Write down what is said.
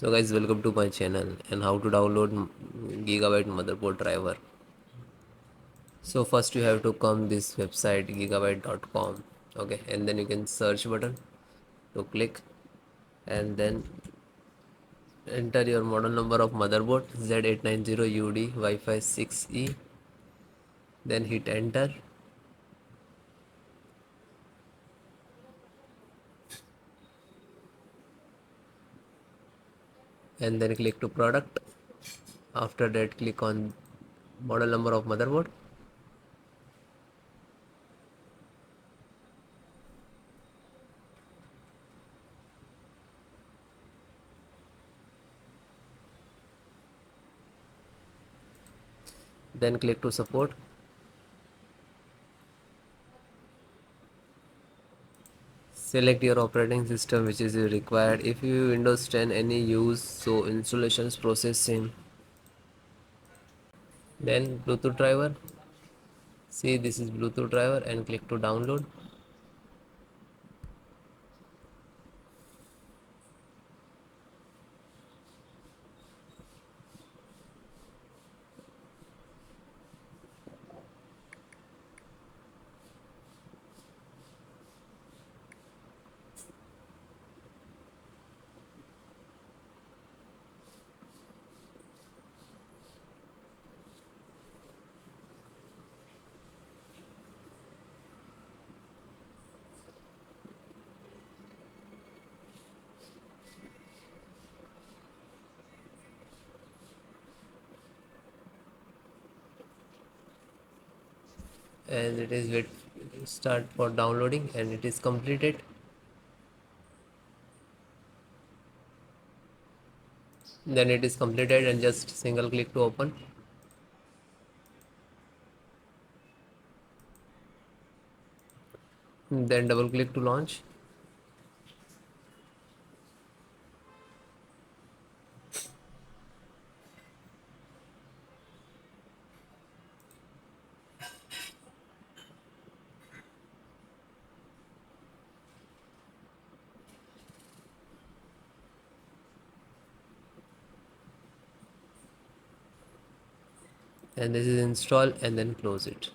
So guys, welcome to my channel and how to download Gigabyte motherboard driver. So first you have to come this website gigabyte.com. Okay, and then you can search button to click, and then enter your model number of motherboard Z890 UD Wi-Fi 6E. Then hit enter, and then click to product. After that, click on model number of motherboard. Then click to support. Select your operating system which is required. If you Windows 10 any use, so installations process same. Then Bluetooth driver. See, this is Bluetooth driver, and click to download. And it is wait start for downloading, and it is completed. Then it is completed, and just single click to open. Then double click to launch. And this is install, and then close it.